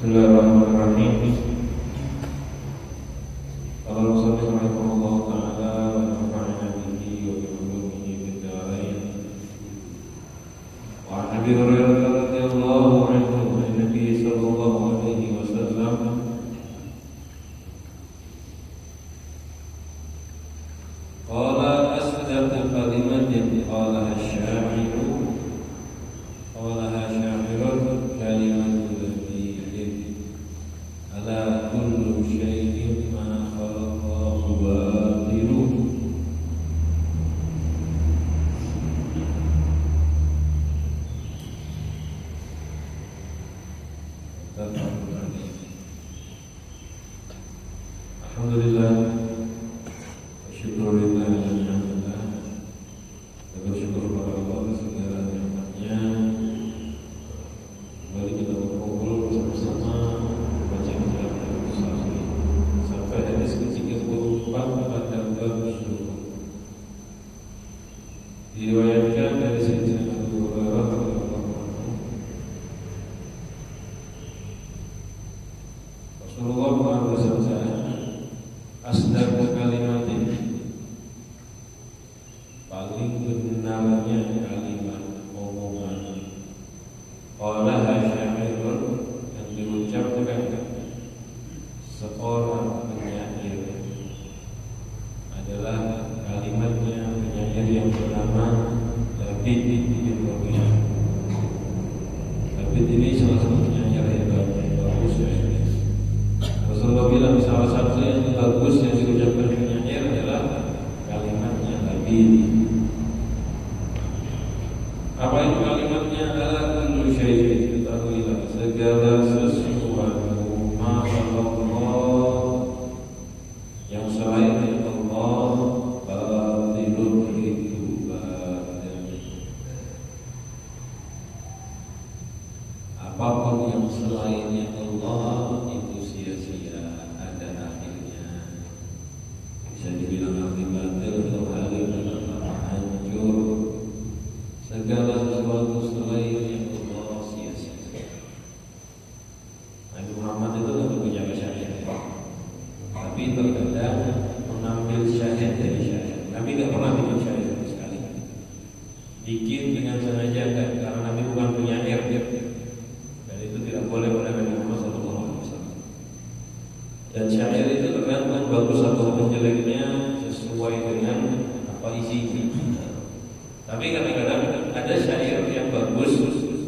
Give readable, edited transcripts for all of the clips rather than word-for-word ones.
Bismillahirrahmanirrahim. Qala Rasulullah rahimahullah ta'ala wa nafa'ana bihi wa bi ulumihi fid dharain. Wa 'an Abi Hurairah radhiyallahu anhu an Nabi sallallahu alaihi wasallam qala asdaqu kalimatin qalaha asy-sya'iru qalaha sya'irun kalimatun ala kullu syai'in ma khalaqahu batilun. Alhamdulillah wa syukurillah alhamdulillah. Bersyukur kepada Allah segala nikmatnya. Kembali kita berkumpul bersama-sama sampai hadis ke-34 pada bab syukur. Diriwayatkan dari Sayyidina Abu Hurairah radhiyallahu anhu, Rasulullah bersabda, asdaqu kalimatin, paling benarnya kalimat omongan, qalaha syairun, yang diucapkan seorang penyair, adalah kalimatnya penyair yang bernama Labid bin Rabi'ah. Labid ini salah satu penyair yang bagus ya. Rasulullah bilang salah satu yang bagus yang diucapkan penyair adalah kalimatnya Labid. Apa itu kalimatnya? Ala kullu syai'in, ketahuilah segala sesuatu ma yang selain Allah batilun, itu batil. Apapun yang selainnya Allah itu sia-sia, ada akhirnya. Bisa dibilang arti batil atau halim atau hancur. Segala sesuatu selainnya Allah sia-sia. Nabi Muhammad itu tidak punya syahid, tapi terkadang mengambil syahid dari syahid. Nabi tidak pernah bikin syahid sama sekali. Bikin dengan sengaja karena Nabi bukan penyair, dan itu tidak boleh oleh Nabi Muhammad SAW. Dan syair itu tergantung bagus atau jeleknya sesuai dengan apa isinya. Tapi kadang-kadang ada syair yang bagus,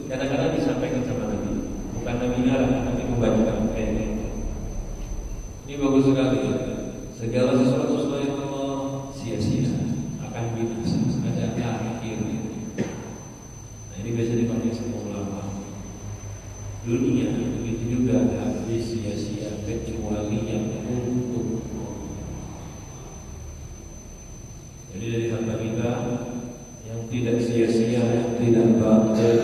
kadang-kadang disampaikan sama Nabi. Bukan Nabi ngarang, tapi membacakan kayak gitu. Ini bagus sekali. Segala sesuatu selain Allah sia-sia, akan binasa, ada akhir. Nah, ini biasa dipakai sama ulama. Dunia begitu juga habis sia-sia kecuali yang untuk Allah. Jadi dari harta kita yang tidak sia-sia, yang tidak batil,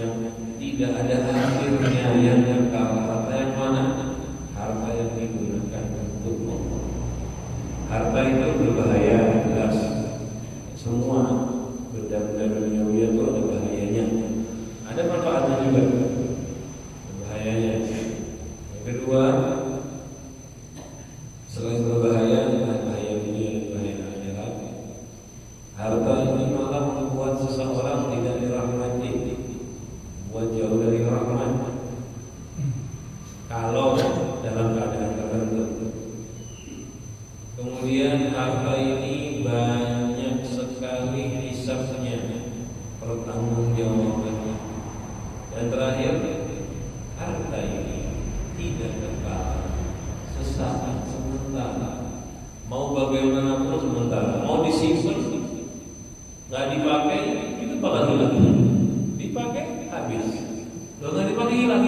yang tidak ada akhirnya, yang kekal, harta yang mana? Harta yang digunakan untuk Allah. Harta itu berbahaya, jelas. Semua benda-benda duniawi itu ada bahayanya. Ada manfaatnya juga, bahayanya. Yang kedua, selain berbahaya, bahaya dunia dan bahaya akhirat. Harta ini malah membuat seseorang tidak dirahmati, buat jauh dari rahmat. Kalau dalam keadaan tertentu. Kemudian harta ini banyak sekali hisabnya, pertanggungjawabannya. Dan terakhir, harta ini tidak kekal, sesaat, sementara. Mau bagaimanapun sementara. Mau disimpan, nggak dipakai, itu bakal hilang. Dipakai habis. Kalau nggak dipakai hilang.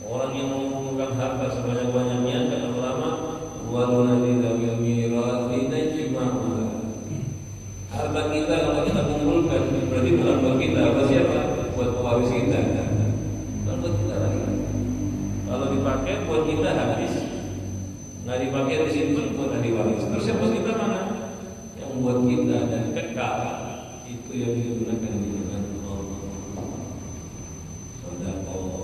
Orang yang mengumpulkan harta sebanyak-banyaknya, kata ulama, waluna lidawil mirati najma'uha. Harta kita kalau kita kumpulkan berarti bukan buat kita, buat siapa? Buat pewaris kita. Bukan buat kita lagi. Kalau dipakai buat kita habis, nggak dipakai disimpan buat ahli waris. Terus yang buat kita mana? Yang buat kita dan kekal itu yang digunakan di jalan Allah. Sedekah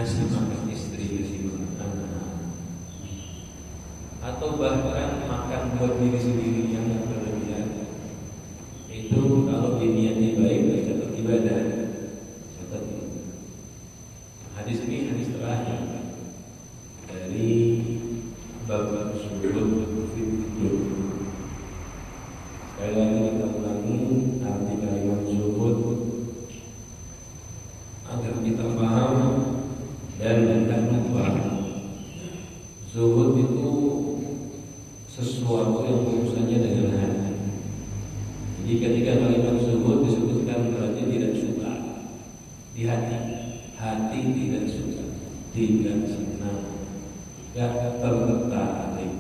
ngasih makan istri, ngasih makan anak, atau bahkan makan buat diri sendiri yang berlebihan, itu kalau diniati baik tercatat ibadah. Catat itu. Hadis ini hadis terakhir dari bab zuhud fid dunya. Sekali lagi kita ulangi arti kalimat zuhud agar kita paham dan tidak lupa. Zuhud itu sesuatu yang urusannya dengan hati. Jadi ketika kalimat zuhud disebutkan berarti tidak suka di hati, hati tidak suka, tidak senang, tidak tertarik.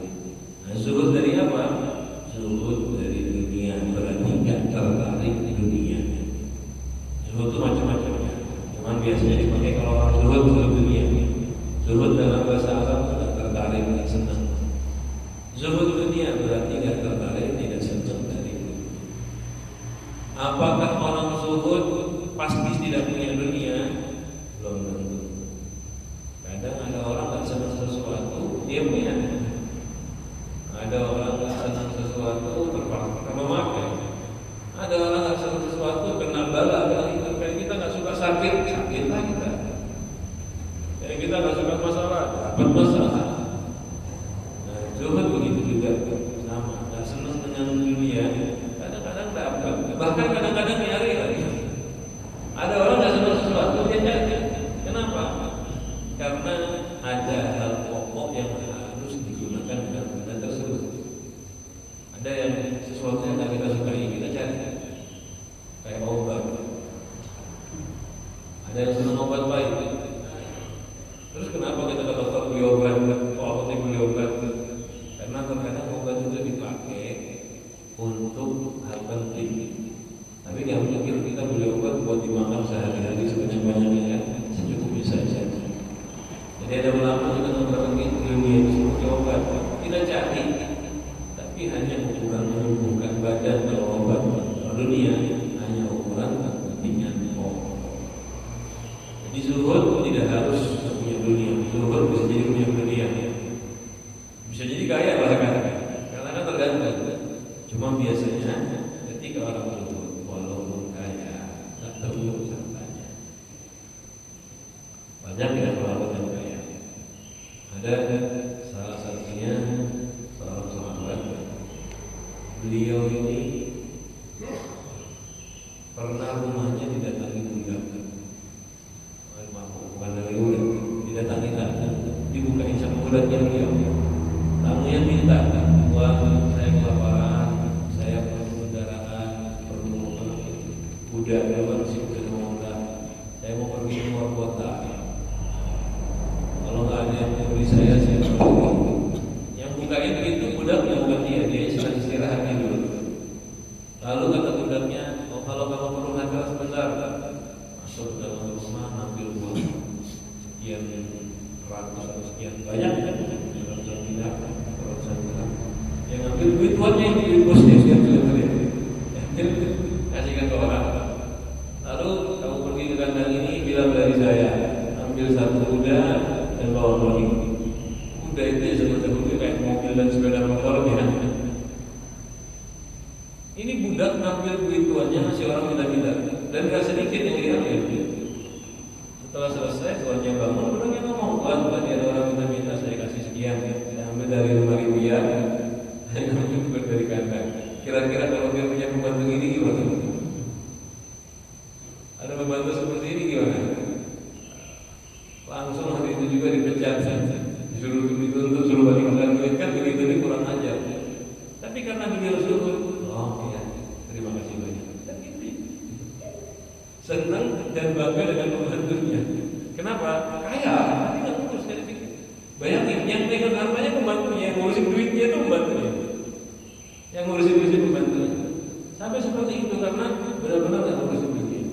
Nah, zuhud dari apa? Zuhud dari dunia, berarti tidak tertarik di dunia. Zuhud itu macam-macamnya. Cuman biasanya dipakai kalau orang zuhud dunia. Zuhud dalam bahasa Arab tidak tertarik, tidak senang. Zuhud dunia berarti tidak tertarik, tidak senang dari dunia. Apakah orang zuhud pasti tidak punya dunia? Belum tentu. Kadang ada orang tidak senang sesuatu, dia punya. Ada orang tidak senang sesuatu, terpaksa memakai. Ada orang tidak senang sesuatu, kena bala. Kayak kita tidak suka sakit, sakitlah kita. Kayak kita tidak suka masalah, dapat masalah. Nah, zuhud begitu juga sama. Tidak senang dengan dunia, kadang-kadang dapat, bahkan kadang-kadang nyari lagi. Ada orang tidak senang sesuatu, dia cari. Kenapa? Karena ada hal pokok yang harus digunakan dalam benda tersebut. Ada yang sesuatu yang tidak kita sukai, kita cari. Kayak obat. Ada yang senang obat baik. Terus kenapa kita ke dokter beli obat, apotek beli obat? Karena terkadang obat itu dipakai untuk hal penting. Tapi nggak mungkin kita beli obat buat dimakan sehari-hari sebanyak-banyaknya, secukupnya saja. Jadi ada ulama juga mengatakan ilmiah seperti obat kita cari, tapi hanya ukuran menumbuhkan badan. Kalau obat dunia hanya ukuran kepentingan pokok. Jadi zuhud tidak harus punya dunia. Zuhud bisa jadi punya dunia, bisa jadi kaya bahkan, karena kan tergantung. Cuma biasanya ketika orang zuhud walaupun kaya tak terlalu hartanya. Banyak yang terlalu kaya. Ada salah satunya seorang sahabat. Beliau ini pernah rumahnya didatangi budak. Bukan dari budak, didatangi tamu, dibukain sama budaknya beliau. Tamunya minta, wah saya kelaparan, saya perlu kendaraan, perlu budak, masih budak mau saya mau pergi ke luar kota. Kalau nggak ada yang memberi saya pergi. Yang bukain pintu budaknya bukan dia sedang istirahat dulu. Lalu kata budaknya, oh kalau kamu perlu hajar sebentar, masuk ke dalam rumah, ambil uang sekian ratus atau sekian banyak kan, dalam tidak ratusan gram. Yang ambil duit uangnya ini duit bosnya siap sudah kasihkan ke orang. Lalu kamu pergi ke kandang ini, bilang dari saya, ambil satu kuda dan bawa pergi. Kuda itu ya seperti kayak mobil dan sepeda motor ya. Ini budak ngambil duit tuannya, masih orang tidak-tidak, dan gak sedikit yang diambil. Setelah selesai tuannya bangun, budaknya ngomong, tadi ada orang minta-minta, saya kasih sekian, saya ambil dari Rp5.000, saya ambil dari kandang. Kira-kira kalau dia punya pembantu ini gimana? Ada pembantu seperti ini gimana? Langsung hari itu juga dipecat, disuruh dituntut, suruh balikan duit, kan begitu ini kurang ajar. Tapi karena beliau zuhud, oh iya, terima kasih banyak. Dan ini senang dan bangga dengan pembantunya. Kenapa? Kaya, tapi nggak putus dari pikir. Bayangin, yang pegang hartanya pembantunya, yang ngurusin duitnya itu pembantunya, yang ngurusin pembantunya. Sampai seperti itu karena benar-benar nggak ngurusin duitnya,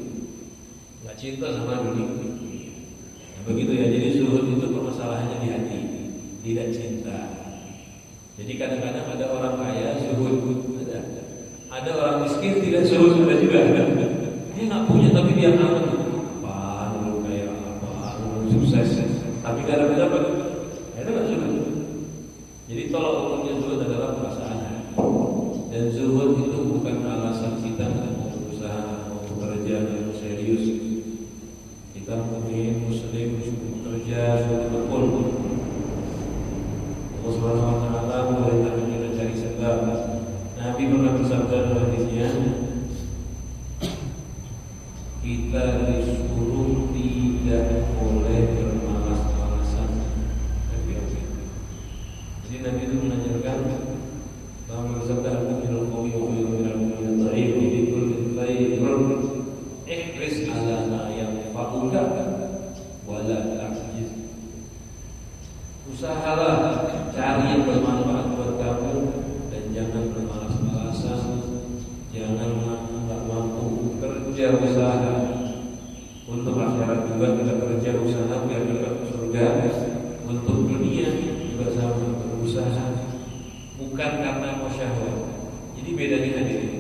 nggak cinta sama dunia. Nah, begitu ya. Jadi zuhud itu permasalahannya di hati, tidak cinta. Jadi kadang-kadang ada orang kaya zuhud, ada orang miskin tidak zuhud, ada juga. Dia nggak punya tapi dia aman. Apaan lu kaya, apaan lu sukses. kita disuruh tidak boleh bermalas-malasan. Jadi Nabi itu mengajarkan bahwa bersabda al-mu'minul qawi wa minal dhaif bi kulli khairun ihris ala ma yanfa'uka wa la ta'jiz. Usahalah cari yang bermanfaat buat kamu dan jangan bermalas-malasan, jangan nggak mampu kerja usaha untuk akhirat juga kita kerja usaha biar dapat surga, untuk dunia juga sama berusaha, bukan karena mau syahwat. Jadi bedanya hadirin,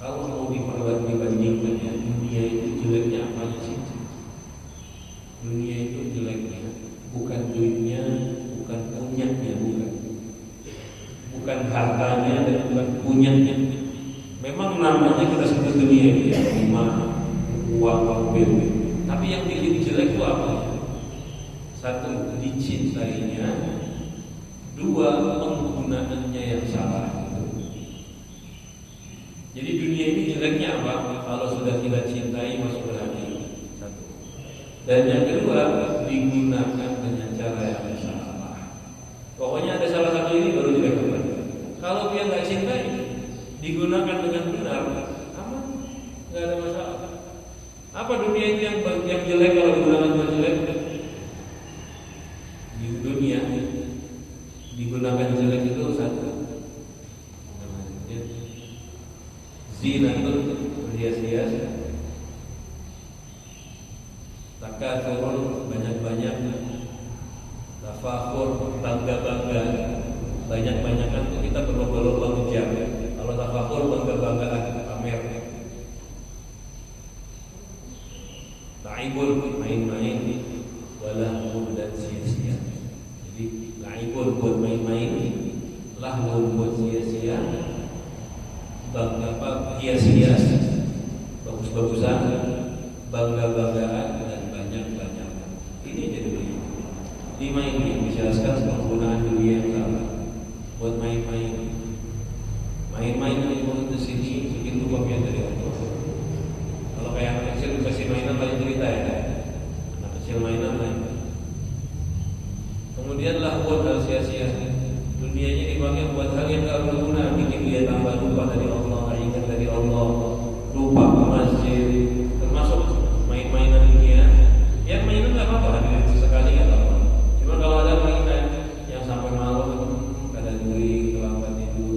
kalau mau dibandingkan ya, dunia itu jeleknya apa sih? Dunia itu jeleknya bukan duitnya, bukan punyanya, bukan hartanya dan bukan punyanya. Memang namanya kita sebut dunia itu ya, rumah, uang, mobil. Tapi yang bikin jelek itu apa? Satu, dicintainya. Dua, penggunaannya yang salah. Jadi dunia ini jeleknya apa? Kalau sudah kita cintai masuk ke hati. Satu. Dan yang kedua, digunakan dengan cara yang salah. Pokoknya ada salah satu ini baru jelek. Kalau dia nggak cintai, digunakan dengan benar, aman, nggak ada masalah. Apa dunia itu yang jelek kalau digunakan dengan jelek? Di dunia digunakan jelek itu satu, zina itu berhias-hias, takatsur banyak-banyak, tafakhur bangga-bangga, banyak-banyakan tuh kita berlomba-lomba ngejar. Kalau tafakhur bangga-banggaan pamer. Laibul main-main, walahun dan sia-sia. Jadi laibul buat main-main, lahun buat sia-sia, hias-hias, bagus-bagusan, bangga-banggaan dan banyak-banyakan. Ini jadi begini. 5 ini menjelaskan penggunaan dunia yang salah. Buat main-main. Main-main yang di sini bikin lupakan dari Allah. Kalau kayak anak kecil dikasih mainan paling cerita ya. Anak kecil mainan lain. Kemudian lahun hal sia-sia. Dunianya dipakai buat hal yang gak berguna, bikin dia tambah lupa dari Allah, ingat dari Allah, lupa ke masjid, termasuk main-mainan dunia. Yang mainan gak apa-apa, sesekali gak apa-apa. Cuma kalau ada mainan yang sampai malam, ada duit, terlambat tidur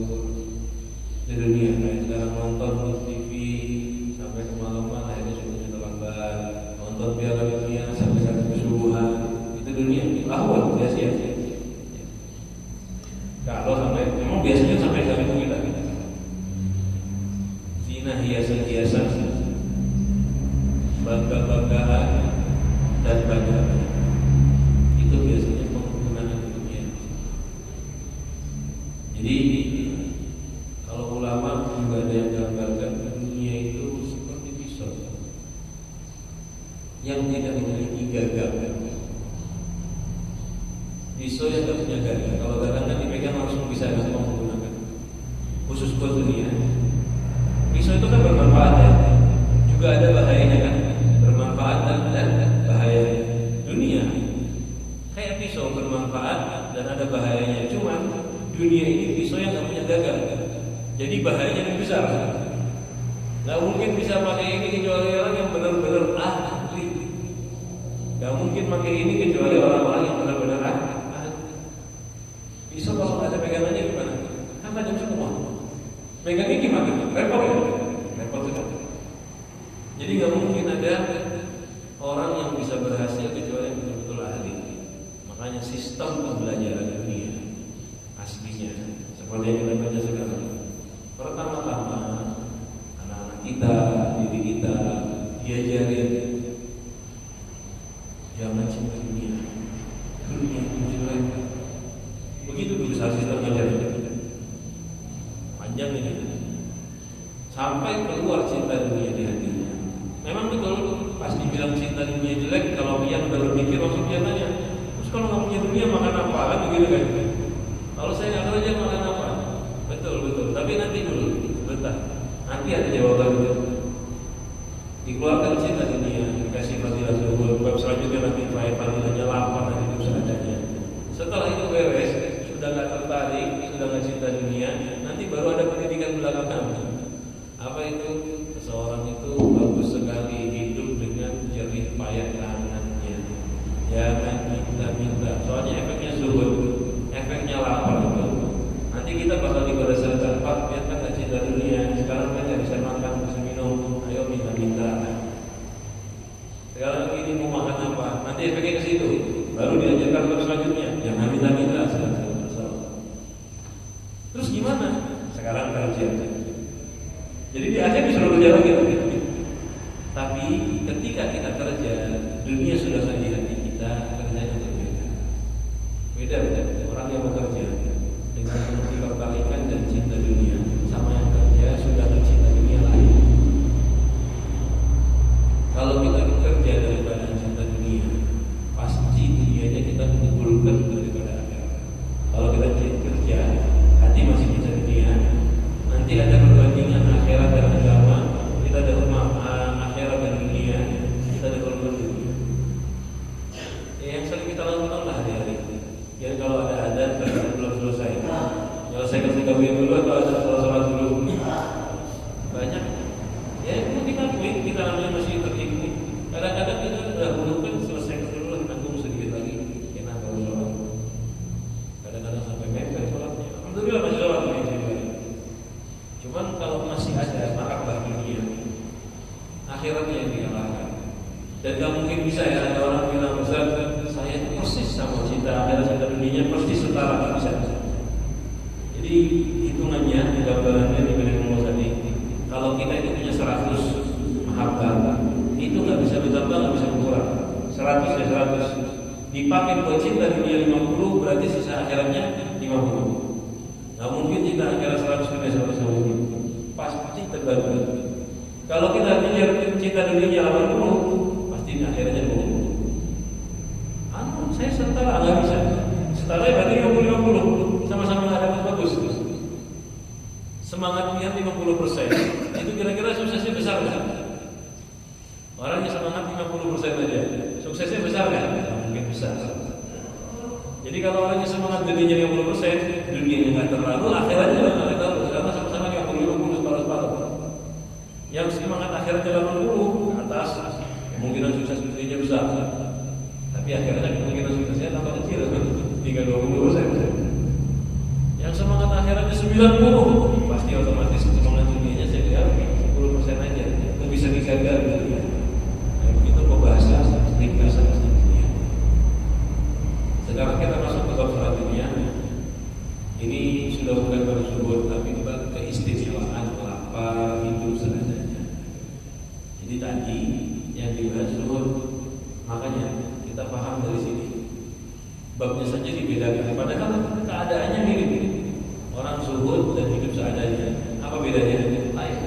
di dunia, kayak sekarang nonton TV sampai kemalaman, akhirnya sudah terlambat, nonton Piala Dunia sampai kesubuhan, itu dunia, lawan sia-sia. Kalau sampai, memang biasanya sampai hari itu kita zina, hiasan-hiasan, bangga-banggaan dan bangga-banggaan. Itu biasanya penggunaan dunia. Jadi kalau ulama juga ada yang gambarkan dunia itu seperti pisau yang tidak memiliki gagang. Pisau yang tidak punya gagang. Kalau gagang kan dipegang langsung bisa menggunakan. Khusus buat dunia. Pisau itu kan bermanfaat ya. Juga ada bahayanya kan. Bermanfaat dan bahaya. Dunia kayak pisau bermanfaat dan ada bahayanya. Cuma dunia ini pisau yang tidak punya gagang. Jadi bahayanya lebih besar. Gak mungkin bisa pakai ini kecuali orang yang benar-benar ahli. Gak mungkin pakai ini kecuali orang-orang yang benar-benar ahli. Pisau kalau ada pegangannya gimana? Kan tajam semua. Pegangnya gimana? Repot ya? Repot juga. Jadi gak mungkin ada orang yang bisa berhasil kecuali yang betul-betul ahli. Makanya sistem pembelajaran dunia aslinya seperti yang kita baca sekarang. Pertama-tama anak-anak kita, diri kita diajarin jangan cinta dunia. Dunia itu jelek. Begitu dulu sistem ajaran. Panjang ini. Sampai keluar cinta dunia di hatinya. Memang betul pas dibilang cinta dunia jelek, kalau dia udah berpikir langsung dia tanya, terus kalau nggak punya dunia makan apa? Kan begitu kan? Kalau saya nggak kerja makan apa? Betul. Tapi nanti dulu, bentar. Nanti ada jawaban itu. dikeluarkan cinta dunia, dikasih fadilah zuhud, bab selanjutnya nanti fadilahnya lapar dan hidup seadanya. Setelah itu beres, sudah nggak tertarik, sudah nggak cinta dunia, nanti baru ada pendidikan belakangan. Apa itu? Seseorang itu bagus sekali hidup dengan jerih payah tangannya. Jangan minta-minta, soalnya efeknya zuhud, efeknya lapar itu. Nanti kita bakal digoda tempat, biar kan nggak cinta dunia. Sekarang kan nggak bisa makan, bisa minum, ayo minta-minta. Sekarang ini mau makan apa? Nanti efeknya ke situ. Baru diajarkan ke selanjutnya, jangan minta-minta. Terus gimana? Sekarang kerja. Jadi di akhir disuruh kerja lagi. Tapi ketika kita kerja, dunia sudah ada di hati kita, kerjanya berbeda. Beda. Orang yang bekerja dengan penuh ketertarikan dan cinta dunia, sama yang kerja sudah cinta dunia lain. Kalau kita bekerja daripada cinta dunia, pasti dunianya kita menggugurkan daripada akhirat. Kalau kita kerja, hati masih cinta dunia, nanti ada perbandingan akhirat dan agama. Kita ada akhirat dan dunia, kita ada korban dunia. Yang sering kita lakukan lah hari-hari. Jadi kalau ada adzan, kita belum selesai. Selesaikan tarawih dulu atau ada sholat dulu. Banyak. Ya itu kita namanya masih terikut. Kadang-kadang kita sudah melakukan selesai dulu, tanggung sedikit lagi, enak baru sholat. Kadang-kadang sampai mepet sholatnya. Alhamdulillah masih sholat lagi. Cuman kalau masih ada mahabbah dunia, akhiratnya yang dikalahkan. Dan gak mungkin bisa ya ada orang bilang, Ustaz, saya persis sama cinta akhirat, cinta dunia persis setara, gak bisa. Jadi hitungannya, gambarannya di Imam Ghazali, kalau kita itu punya 100 mahabbah, itu gak bisa ditambah, gak bisa berkurang. 100 ya 100. Dipakai buat cinta dunia 50, berarti sisa akhiratnya 50. Gak mungkin cinta akhirat 100 dunia 150. Pasti terbagi. Kalau kita punya cinta dunia 80, pasti akhirnya 20. Saya setara, nggak bisa. Setara berarti 50-50, sama-sama nggak dapat bagus. Semangat niat 50%, itu kira-kira suksesnya besar nggak? Orang yang semangat 50% aja, suksesnya besar nggak? Mungkin besar. Jadi kalau orang yang semangat dirinya 50%, dunianya nggak terlalu, akhiratnya nggak terlalu, karena sama-sama 50-50 separuh-separuh. Yang semangat akhiratnya 80 ke atas, kemungkinan sukses dunianya besar. Tapi akhirnya kemungkinan suksesnya tambah kecil, 30-20%. Yang semangat akhiratnya 90, pasti otomatis semangat dunianya sekitar 10% aja. Itu bisa digagal gitu ya. Nah, begitu pembahasan tinggal sama dunia. Sekarang kita masuk ke bab selanjutnya. Ini sudah bukan baru zuhud, tapi bab keistimewaan lapar hidup seadanya. Jadi tadi yang dibahas zuhud, makanya kita paham dari sini. Babnya saja dibedakan, padahal keadaannya mirip-mirip. Orang zuhud dan hidup seadanya, apa bedanya? Lain.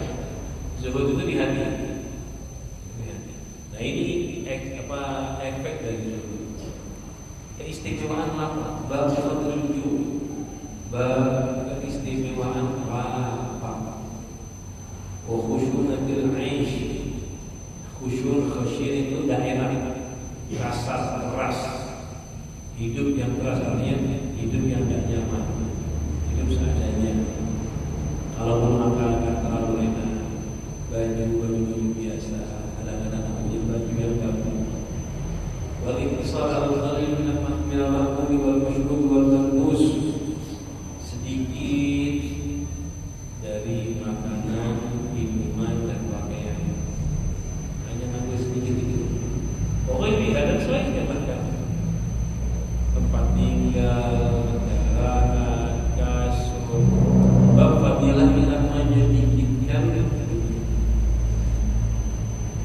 Zuhud itu di hati. Nah ini efek dari zuhud. Keistimewaan lapar, bab tertuju, bab keistimewaan lapar. Khusyunatil 'aish. Khusyun itu daerah, rasa keras. Hidup yang keras artinya hidup yang tidak nyaman, hidup seadanya. Kalau makan akan terlalu enak, baju biasa, kadang-kadang punya baju yang bagus. Wal iktisar al-qalil min al-ma'kul wal mashrub wal malbus, sedikit dari makanan, minuman dan pakaian. Hanya ngambil sedikit itu. Pokoknya tidak ada selainnya bahkan. Tempat tinggal, kendaraan, kasur, apabila kita menyedikitkan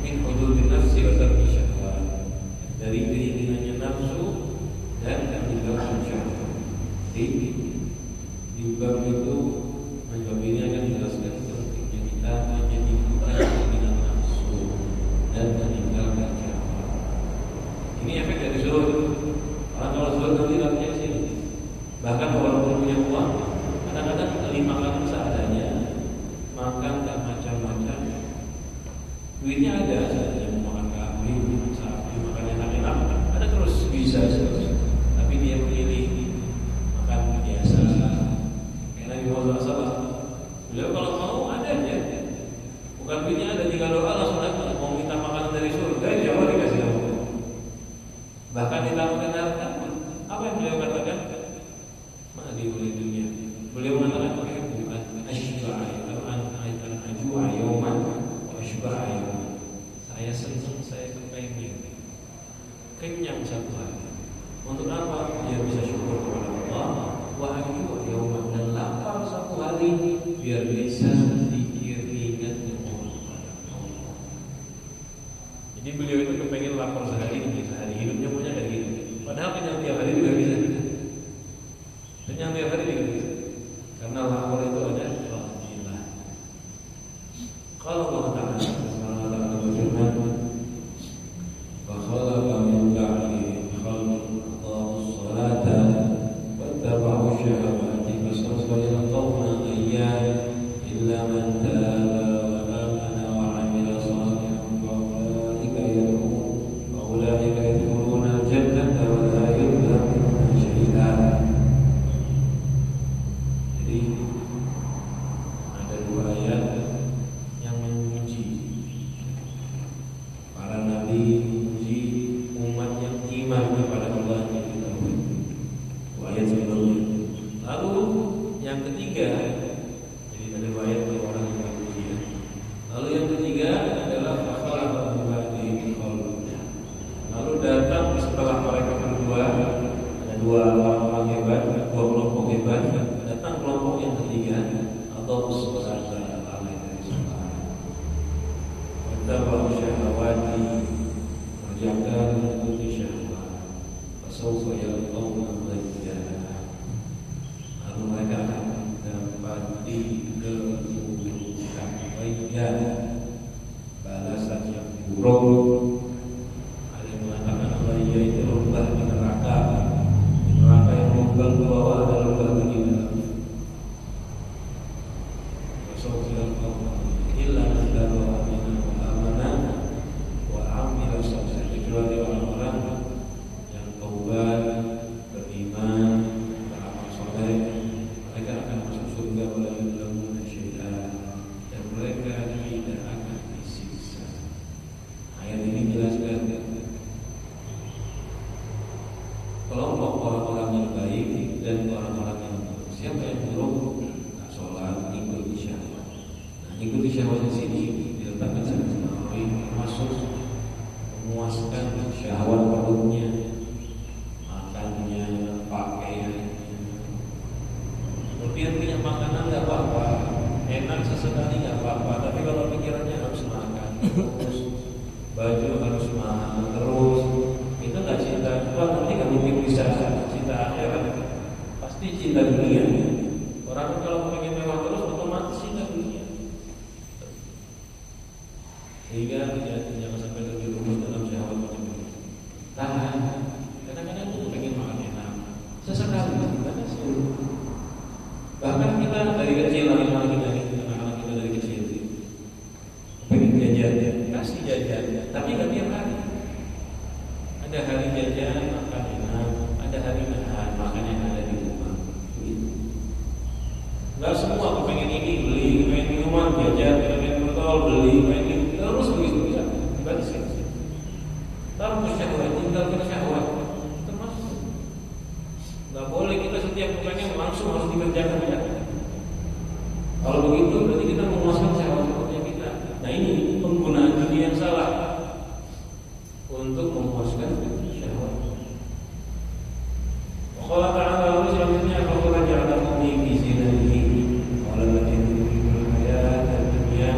min hududin nafsi wa tarki syahwat, dari keinginannya nafsu dan meninggalkan syahwat. Di bab itu, bab ini akan menjelaskan pentingnya kita menyedikitkan keinginan nafsu dan meninggalkan syahwat. Ini efek dari zuhud. Kalau zuhud nanti artinya sini. Bahkan orang punya uang, kadang-kadang beli makanan seadanya, makan tak macam-macam. Duitnya ada, Kambingnya ada 3 doa langsung dapat. Mau minta makanan dari surga, insya Allah dikasih Allah. Bahkan ditawarkan harta, apa yang beliau katakan? Ma'adi oleh dunia. Beliau mengatakan bukan asyba'a al-ajwa yawman wa asyba'a yawman. Saya senang, saya kepengen kenyang satu hari. Untuk apa? Biar bisa syukur kepada Allah. Wa ajwa yawman, dan lapar satu hari biar bisa zikir ingat kepada Allah. Jadi beliau itu kepengen lapar sehari hidupnya punya kayak gitu. Padahal kenyang tiap hari juga bisa. Kenyang tiap hari juga bisa. Karena lapar itu ada fadilah. Kalau Allah Ta'ala berfirman, "Wa khalaqa min ba'dihim khalqan aqamu as-salata wattaba'u syahawati fasawfa yalqawna ghayya illa man taba wa amana wa 'amila shalihan fa ulaika yadkhuluna al-jannata wa la yuzlamuna syai'a." Jadi ada 2 ayat yang memuji para nabi, memuji umat yang iman kepada Allah yang ditauhid. 2 ayat sebelumnya. Lalu yang ketiga, jadi ada 2 ayat untuk orang yang memuji. Lalu yang ketiga adalah fakhala ba'dihim khalqan. Lalu datang setelah mereka berdua, ada 2 orang hebat, 2 kelompok hebat. Datang kelompok yang ketiga atau berserta lalai dari sholat. Wattaba'u syahawati, mengerjakan mengikuti syahwat. Fasawfa yalqawna ghayya, lalu mereka akan mendapati keburukan. Ghayya, balasan yang buruk. Ada yang mengatakan ghayya itu lubang di neraka. Neraka yang lubang ke bawah ada lubang di dalam. Illa man taba wa amana wa 'amila shalihan, kecuali orang-orang yang taubat, beriman, beramal saleh, mereka akan masuk surga wa la yuzlamuna syai'a, dan mereka tidak akan disiksa. Ayat ini jelaskan kelompok orang-orang yang baik dan orang-orang yang buruk. Siapa yang buruk? Tak sholat, ikuti syahwat. Nah, ikuti syahwat di sini diletakkan sebagai termasuk memuaskan syahwat perutnya, makannya, pakaiannya. Berpikir punya makanan nggak apa-apa, enak sesekali nggak apa-apa, tapi kalau pikirannya harus makan terus, baju harus mahal terus, itu nggak cinta. Kalau nanti nggak mungkin bisa cinta akhirat, pasti cinta dunia. Orang kalau pengen mewah terus otomatis cinta dunia. Sehingga jangan sampai terjerumus dalam syahwat macam itu. Tahan. Kadang-kadang itu pengen makan enak, sesekali, kadang selalu. Bahkan kita dari kecil, anak-anak kita dari kecil pengen jajan, kasih jajan, tapi nggak tiap hari. Ada hari jajan makan enak, ada hari makan yang ada di rumah. Begitu. Nggak semua pengen ini beli, pengen minuman jajan, pengen botol beli, pengen terus begitu ya. Dibatasin. Taruh syahwat, tinggalkan syahwat. Termasuk. Nggak boleh kita setiap pengen langsung harus dikerjakan ya. Kalau begitu berarti kita memuaskan syahwat-syahwatnya kita. Nah ini penggunaan dunia yang salah untuk memuaskan syahwat. Qala ta'ala, lalu selanjutnya Allah ja'alakum fi zinatihi wa lam yajidul hayata dunya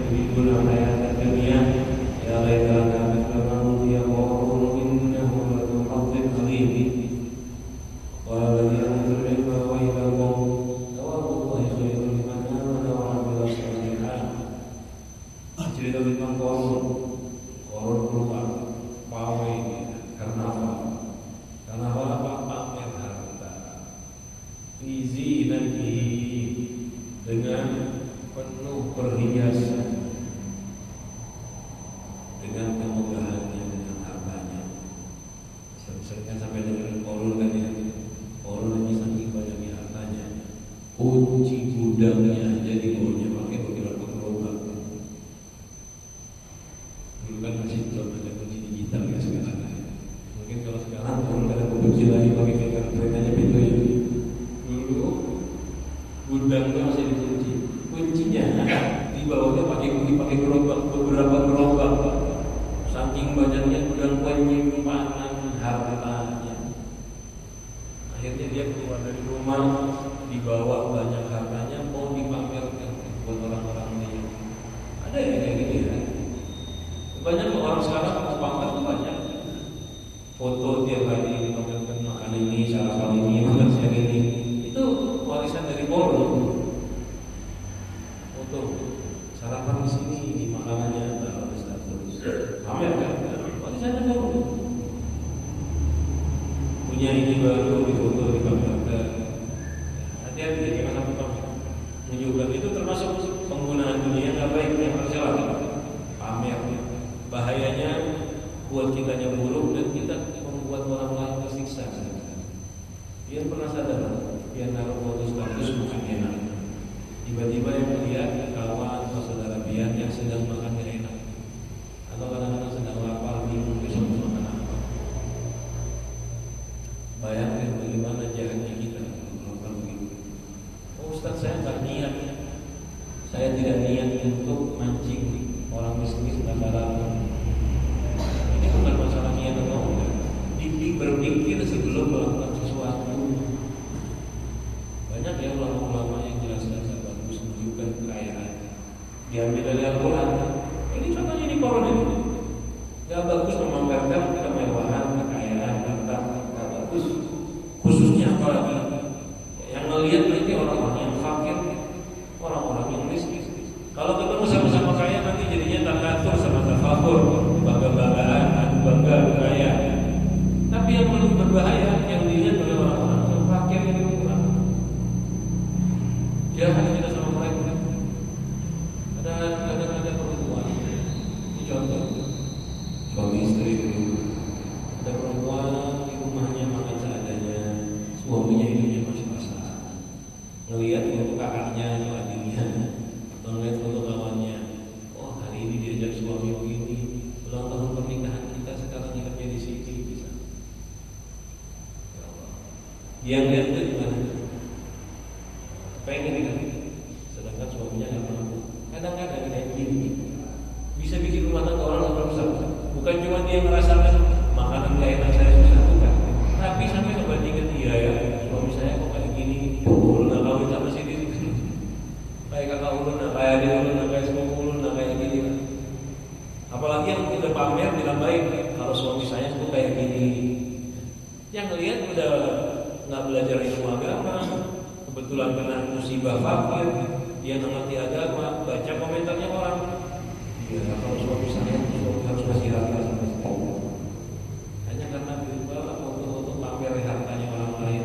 yuridul hayata dunya ya laitana mithla ya qawlun innahu ladu hazzin alim. Qala alladhi anzala ilma wa ilakum thawabullahi khairun liman amana wa 'amila shalihan. Cerita tentang Qarun keluar pawai karena apa? Karena apa? Pamer harta. Izi nanti dengan penuh perhiasan, dengan kemegahannya, dengan hartanya. Sering kan sampai dengan Qarun kan ya. Qarun ini saking banyaknya hartanya, kunci gudangnya jadi bawahnya pakai beberapa gerobak. kan masih belum ada kunci digital ya sekarang. Mungkin kalau sekarang belum ada kunci lagi pakai fingerprint aja pintu ya. Dulu gudangnya masih dikunci, kuncinya di bawahnya pakai gerobak, beberapa gerobak. Saking banyaknya gudang penyimpanan hartanya. Akhirnya dia keluar dari rumah, dibawa banyak hartanya, mau dipamerkan buat orang-orang lain. Ada ya kayak gini ya. Banyak orang sekarang mau pamer tuh banyak. Foto tiap hari dipamerkan, makan ini, sarapan ini, makan siang ini. Itu warisan dari porno. Foto sarapan di sini, di makanannya ada status. Pamer kan? Warisannya porno. Punya ini baru difoto dipamerkan. Hati-hati jangan sampai pamer. Menunjukkan itu termasuk penggunaan dunia yang baik yang tercela. Pamer. Bahayanya buat kitanya buruk dan kita membuat orang lain tersiksa. Dia pernah sadar, dia naruh foto status bukan enak. Tiba-tiba yang melihat kawan atau saudara dia yang sedang makan gak enak, atau kadang-kadang sedang lapar, bingung besok makan apa. Bayangkan bagaimana jahatnya kita kalau begitu. Oh Ustaz, saya tak niat, saya tidak niat untuk mancing orang miskin lantaran. Ini bukan masalah niat atau enggak. Berpikir sebelum melakukan sesuatu. Banyak ya ulama-ulama yang jelaskan sangat bagus menunjukkan kekayaan. Diambil dari Al-Quran. Ini contohnya di Quran ini. Gak bagus memamerkan kemewahan, kekayaan, harta. Gak bagus. Khususnya apalagi yang melihat nanti orang-orang yang fakir, orang-orang yang miskin. Kalau ketemu sama-sama kaya nanti jadinya takatur sama tafakur, bangga-banggaan, adu bangga, kaya. Tapi yang paling berbahaya yang dilihat oleh orang-orang yang fakir ini kurang. Jangan kita sama mereka. Kadang-kadang ada perempuan. Ini contoh. Suami istri dulu. Ada perempuan di rumahnya makan seadanya, suaminya hidupnya pas-pasan. Ngelihat foto kakaknya atau adiknya, ngelihat foto kawannya. Oh hari ini diajak suami begini. Ulang tahun pernikahan kita sekarang hidupnya di sini. Yang lihat itu gimana? Pengen kan? Sedangkan suaminya nggak mampu. Kadang-kadang kayak gini bisa bikin rumah tangga orang susah. Bukan cuma dia merasakan makanan gak enak saya susah, bukan. Tapi sampai ngebandingkan dia ya, suami saya kok kayak gini. Ulun nggak kawin sama sini. Kayak kakak ulun, kayak dia ulun, kayak sepupu ulun, kayak gini. Apalagi yang udah pamer bilang baik. Kalau suami saya tuh kayak gini. Yang lihat udah nggak belajar ilmu agama, kebetulan kena musibah fakir, dia ngerti agama, baca komentarnya orang. Ya kalau suami saya harus kasih harta sama istri. Hanya karena beribadah untuk pamer hartanya orang lain.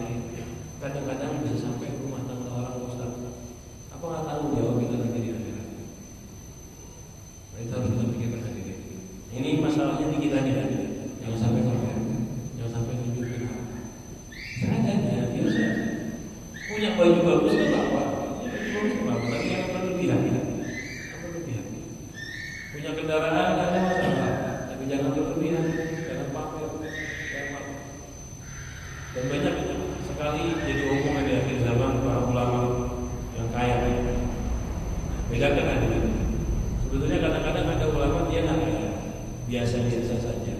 Kadang-kadang bisa sampai rumah tangga orang Ustaz. Apa nggak tahu jawab kita nanti di akhirat. Nah, itu harus kita pikirkan sendiri. Ini masalahnya di kita nih, jangan sampai pamer, jangan sampai tunjukkan. Seadanya biasa. Punya baju bagus nggak apa-apa. Baju bagus nggak apa-apa. Tapi yang berlebihan, punya kendaraan nggak ada masalah. Tapi jangan berlebihan, jangan pamer, jangan pamer. Dan banyak sekali jadi omongan di akhir zaman para ulama yang kaya. Bedakan ada. Sebetulnya kadang-kadang ada ulama dia nggak kaya, biasa-biasa saja.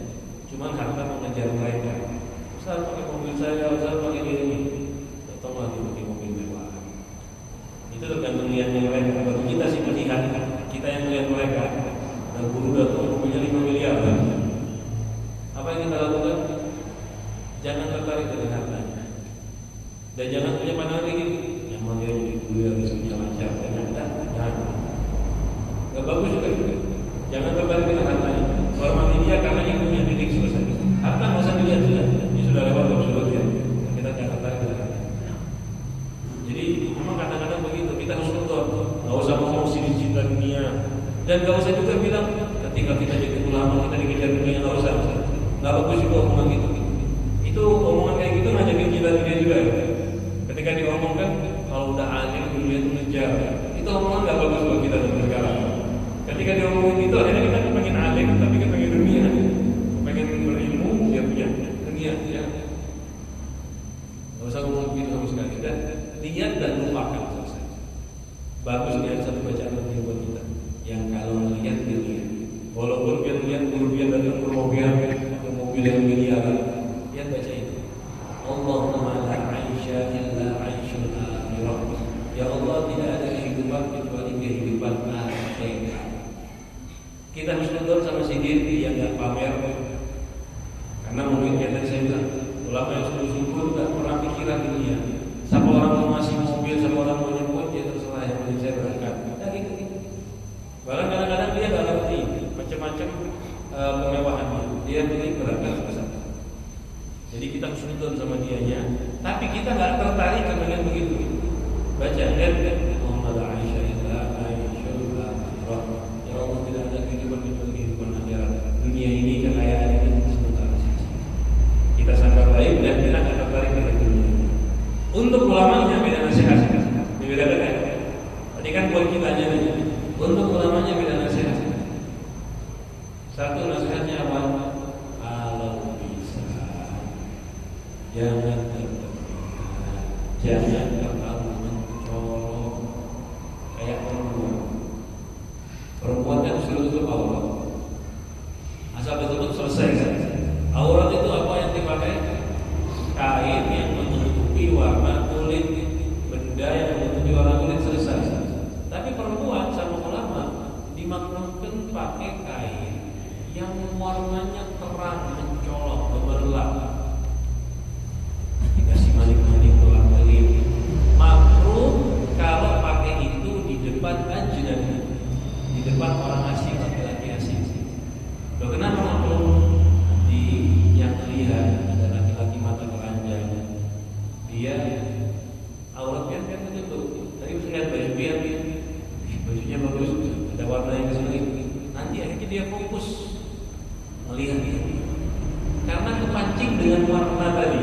Cuman harta mengejar mereka. Ustaz pakai mobil saya, Ustaz pakai ini. Datanglah dia pakai mobil mewah. Itu tergantung niatnya mereka. Bagi kita sih melihat, kita yang melihat mereka. Dan guru datang mobilnya 5 miliar. Apa yang kita lakukan? Jangan tertarik dengan hartanya. Dan jangan punya pandangan ini. Nyaman dia jadi guru yang isunya lancar. Jangan. Gak bagus juga. Jangan tertarik dengan hartanya. Hormati dia karena ilmunya didik selesai. Harta nggak usah dilihat sudah. Sudah lewat sudah ya. Kita jangan tarik lagi. Jadi memang kadang-kadang begitu kita harus kontrol. Nggak usah ngomong sini cinta dunia dan nggak usah juga bilang ketika kita jadi ulama kita dikejar dunia, nggak usah. Nggak bagus juga omongan gitu. Itu omongan kayak gitu ngajakin cinta dunia juga. Ketika diomongkan kalau udah alim dunia itu ngejar, itu omongan nggak bagus buat kita sekarang. Ketika diomongin itu akhirnya kita pengen alim tapi kita lihat dan lupakan selesai. Bagus dia satu bacaan yang buat kita. Yang kalau melihat dia lihat. Walaupun dia lihat kemudian datang ke mobil yang miliaran, dia baca itu. Allahumma la 'aisha illa 'aishul akhirah. Ya Allah, tidak ada kehidupan kecuali kehidupan akhirat. Kita harus nurut sama si diri yang nggak pamer. Karena mungkin yang tadi saya bilang, ulama yang sungguh-sungguh nggak pernah pikiran dunia. Siapa orang mau ngasih mobil, siapa orang mau nyebut, ya terserah yang penting saya berangkat. Nah gitu. Bahkan kadang-kadang dia nggak ngerti macam-macam kemewahannya. Dia pilih berangkat ke sana. Jadi kita harus nurut sama dianya. Tapi kita nggak tertarik dengan begitu. Baca lihat Muhammad Aisyah illa Aisyul akhirah. Ya Allah, tidak ada kehidupan kecuali kehidupan akhirat. Dunia ini kekayaan ini sementara saja. Kita sangka baik dan kita nggak tertarik dengan dunia. Untuk ulamanya beda nasihat. Dibedakan ya. Tadi kan buat kita aja nih. Untuk ulamanya beda nasihat. Satu nasihatnya apa? Kalau bisa jangan tertekan, jangan terlalu mencolok kayak perempuan. Perempuan kan seluruh aurat. Asal betul-betul selesai. Aurat itu apa yang dipakai? Kain yang menutupi warna kulit, benda yang menutupi warna kulit, selesai. Tapi perempuan sama ulama dimaklumkan pakai kain yang warnanya terang, mencolok, gemerlap, dikasih manik-manik tulang kelip. Makruh kalau pakai itu di depan ajnabi, di depan orang asing, laki-laki asing. Loh, kenapa makruh? Nanti yang lihat ada laki-laki mata keranjang, dia aurat biar tertutup. Tadi bisa lihat baju biar bajunya bagus, ada warna yang kesini. Nanti akhirnya dia fokus melihat ini karena kepancing dengan warna tadi.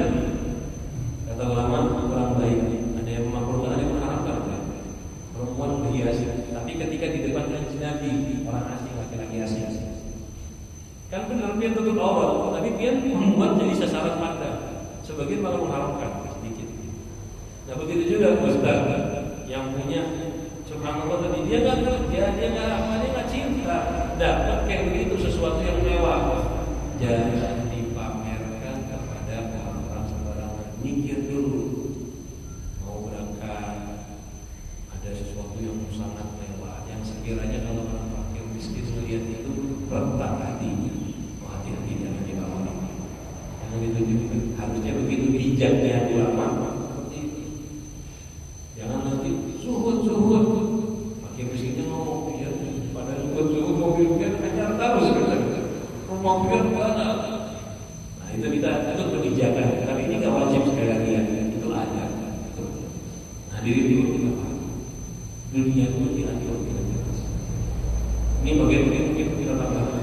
Kata ulama kurang baik. Ada yang memakruhkan, ada yang mengharapkan perempuan berhias, tapi ketika di depan ajnabi, orang asing, laki-laki asing, kan benar dia tutup aurat, tapi dia membuat jadi sasaran mata. Sebagian malah mengharapkan sedikit. Nah begitu juga Ustaz yang punya subhanallah tadi, dia nggak kerja, dia nggak cinta, dapat kayak begitu sesuatu yang mewah, jangan dipamerkan kepada orang sembarangan. Mikir dulu, mau berangkat ada sesuatu yang sangat mewah, yang sekiranya kalau orang fakir miskin melihat itu retak hatinya. Hati-hati jangan dibawa ini. Jangan ditunjukkan. Harusnya begitu bijaknya ulama. Jangan nanti suhud. Makin miskinnya ngomong, ya, pada suhud mobilnya hanya terus mobil mana. Nah itu kita untuk kebijakan. Tapi ini nggak wajib sekali lagi ya. Itu ada. Nah diri dulu kita paham. Dunia itu tidak jelas. Ini bagian kita tambah.